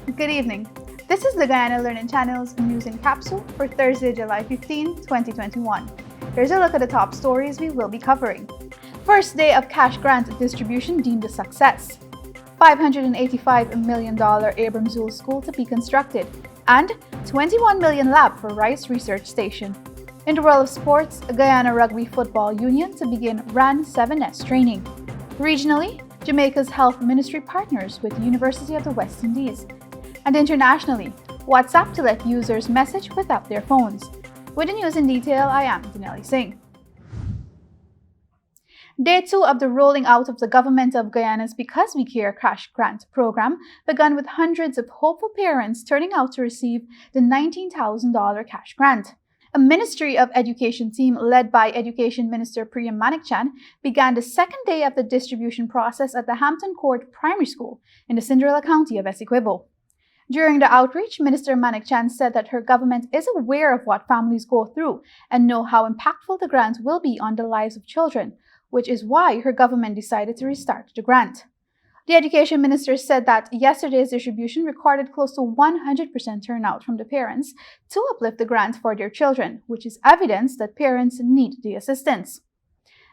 Good evening. This is the Guyana Learning Channel's News in Capsule for Thursday, July 15, 2021. Here's a look at the top stories we will be covering. First day of cash grant distribution deemed a success. $585 million Ramzuls school to be constructed, and $21 million lab for Rice Research Station. In the world of sports, Guyana Rugby Football Union to begin RAN 7S training. Regionally, Jamaica's health ministry partners with the University of the West Indies. And internationally, WhatsApp to let users message without their phones. With the news in detail, I am Denali Singh. Day 2 of the rolling out of the Government of Guyana's Because We Care cash grant program began with hundreds of hopeful parents turning out to receive the $19,000 cash grant. A Ministry of Education team led by Education Minister Priya Manikchan began the second day of the distribution process at the Hampton Court Primary School in the Cinderella County of Essequibo. During the outreach, Minister Manikchan said that her government is aware of what families go through and know how impactful the grant will be on the lives of children, which is why her government decided to restart the grant. The Education Minister said that yesterday's distribution recorded close to 100% turnout from the parents to uplift the grant for their children, which is evidence that parents need the assistance.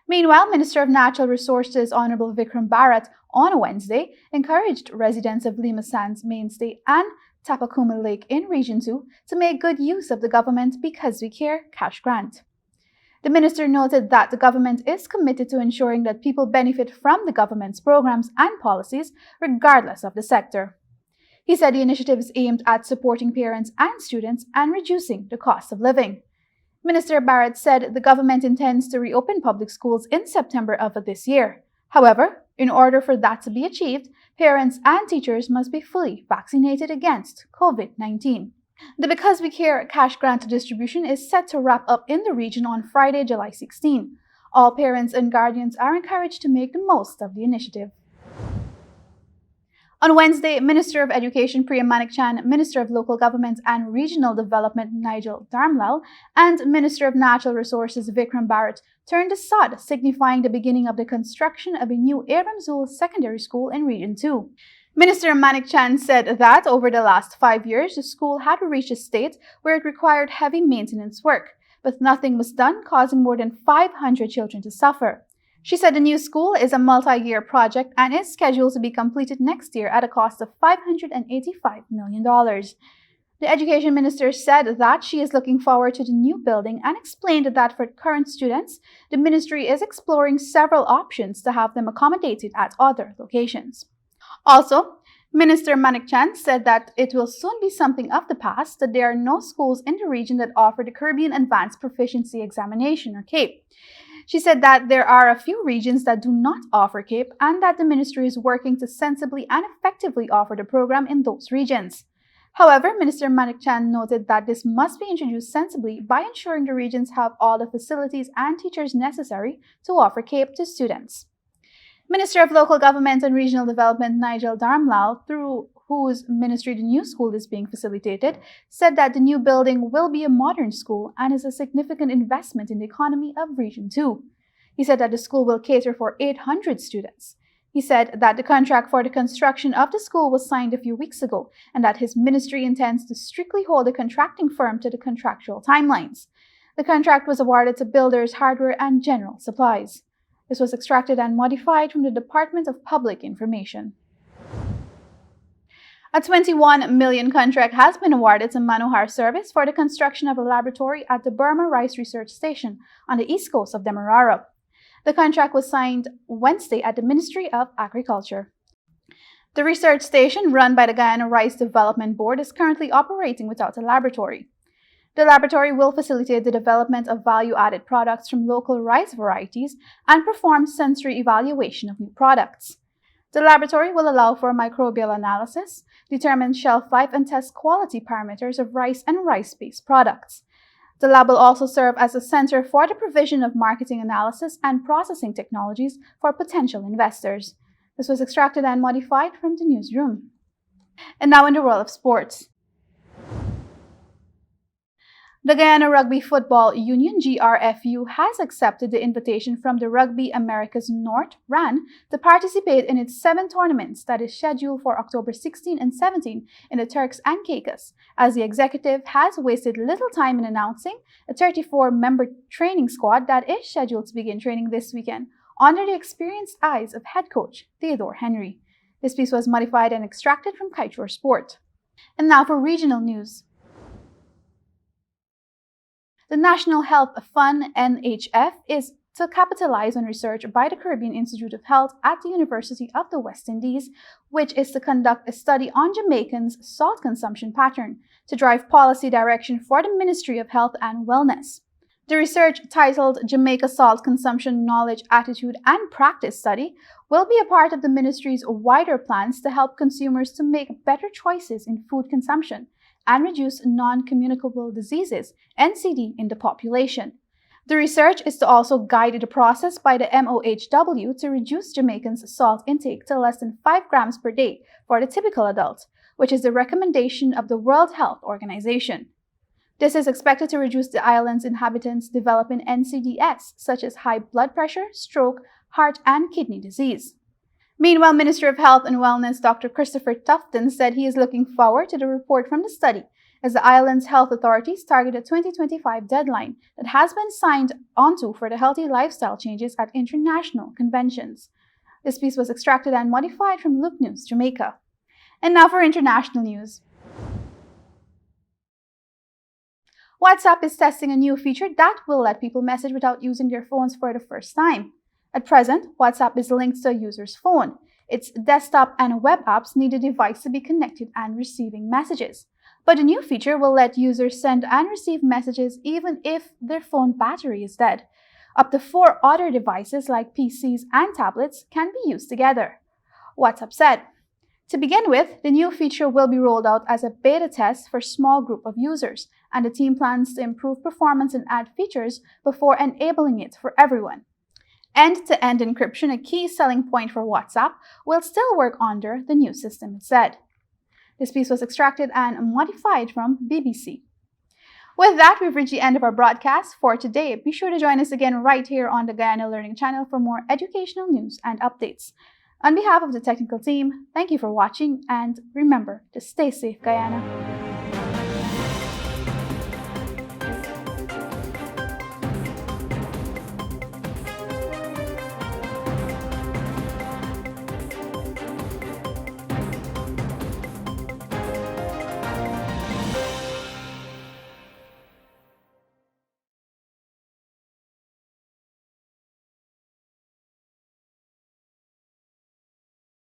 Meanwhile, Minister of Natural Resources Honorable Vikram Bharat on Wednesday encouraged residents of Lima Sands Mainstay and Tapakuma Lake in Region 2 to make good use of the Government Because We Care cash grant. The minister noted that the government is committed to ensuring that people benefit from the government's programs and policies regardless of the sector. He said the initiative is aimed at supporting parents and students and reducing the cost of living. Minister Barrett said the government intends to reopen public schools in September of this year. However, in order for that to be achieved, parents and teachers must be fully vaccinated against COVID-19. The Because We Care cash grant distribution is set to wrap up in the region on Friday, July 16. All parents and guardians are encouraged to make the most of the initiative. On Wednesday, Minister of Education Priya Manikchan, Minister of Local Government and Regional Development Nigel Darmlal, and Minister of Natural Resources Vikram Bharat turned the sod, signifying the beginning of the construction of a new Ramzuls secondary school in Region 2. Minister Manikchan said that over the last 5 years, the school had reached a state where it required heavy maintenance work, but nothing was done, causing more than 500 children to suffer. She said the new school is a multi-year project and is scheduled to be completed next year at a cost of $585 million. The Education Minister said that she is looking forward to the new building and explained that for current students, the ministry is exploring several options to have them accommodated at other locations. Also, Minister Manikchan said that it will soon be something of the past that there are no schools in the region that offer the Caribbean Advanced Proficiency Examination, or CAPE. She said that there are a few regions that do not offer CAPE and that the ministry is working to sensibly and effectively offer the program in those regions. However, Minister Manikchan noted that this must be introduced sensibly by ensuring the regions have all the facilities and teachers necessary to offer CAPE to students. Minister of Local Government and Regional Development Nigel Darmlal, through whose ministry the new school is being facilitated, said that the new building will be a modern school and is a significant investment in the economy of Region 2. He said that the school will cater for 800 students. He said that the contract for the construction of the school was signed a few weeks ago and that his ministry intends to strictly hold the contracting firm to the contractual timelines. The contract was awarded to Builders Hardware and General Supplies. This was extracted and modified from the Department of Public Information. A $21 million contract has been awarded to Manohar Service for the construction of a laboratory at the Burma Rice Research Station on the east coast of Demerara. The contract was signed Wednesday at the Ministry of Agriculture. The research station, run by the Guyana Rice Development Board, is currently operating without a laboratory. The laboratory will facilitate the development of value-added products from local rice varieties and perform sensory evaluation of new products. The laboratory will allow for microbial analysis, determine shelf life, and test quality parameters of rice and rice-based products. The lab will also serve as a center for the provision of marketing analysis and processing technologies for potential investors. This was extracted and modified from the newsroom. And now in the world of sports. The Guyana Rugby Football Union (GRFU) has accepted the invitation from the Rugby Americas North (RAN) to participate in its 7 tournaments that is scheduled for October 16 and 17 in the Turks and Caicos, as the executive has wasted little time in announcing a 34-member training squad that is scheduled to begin training this weekend under the experienced eyes of head coach Theodore Henry. This piece was modified and extracted from Kiteshore Sport. And now for regional news. The National Health Fund (NHF) is to capitalize on research by the Caribbean Institute of Health at the University of the West Indies, which is to conduct a study on Jamaicans' salt consumption pattern to drive policy direction for the Ministry of Health and Wellness. The research, titled Jamaica Salt Consumption Knowledge, Attitude and Practice Study, will be a part of the ministry's wider plans to help consumers to make better choices in food consumption and reduce non-communicable diseases (NCD) in the population. The research is to also guide the process by the MOHW to reduce Jamaicans' salt intake to less than 5 grams per day for the typical adult, which is the recommendation of the World Health Organization. This is expected to reduce the island's inhabitants developing NCDs such as high blood pressure, stroke, heart, and kidney disease. Meanwhile, Minister of Health and Wellness Dr. Christopher Tufton said he is looking forward to the report from the study, as the island's health authorities target a 2025 deadline that has been signed onto for the healthy lifestyle changes at international conventions. This piece was extracted and modified from Loop News, Jamaica. And now for international news. WhatsApp is testing a new feature that will let people message without using their phones for the first time. At present, WhatsApp is linked to a user's phone. Its desktop and web apps need a device to be connected and receiving messages. But the new feature will let users send and receive messages even if their phone battery is dead. Up to 4 other devices like PCs and tablets can be used together. WhatsApp said. To begin with, the new feature will be rolled out as a beta test for a small group of users, and the team plans to improve performance and add features before enabling it for everyone. End-to-end encryption, a key selling point for WhatsApp, will still work under the new system, it said. This piece was extracted and modified from BBC. With that, we've reached the end of our broadcast for today. Be sure to join us again right here on the Guyana Learning Channel for more educational news and updates. On behalf of the technical team, thank you for watching, and remember to stay safe, Guyana.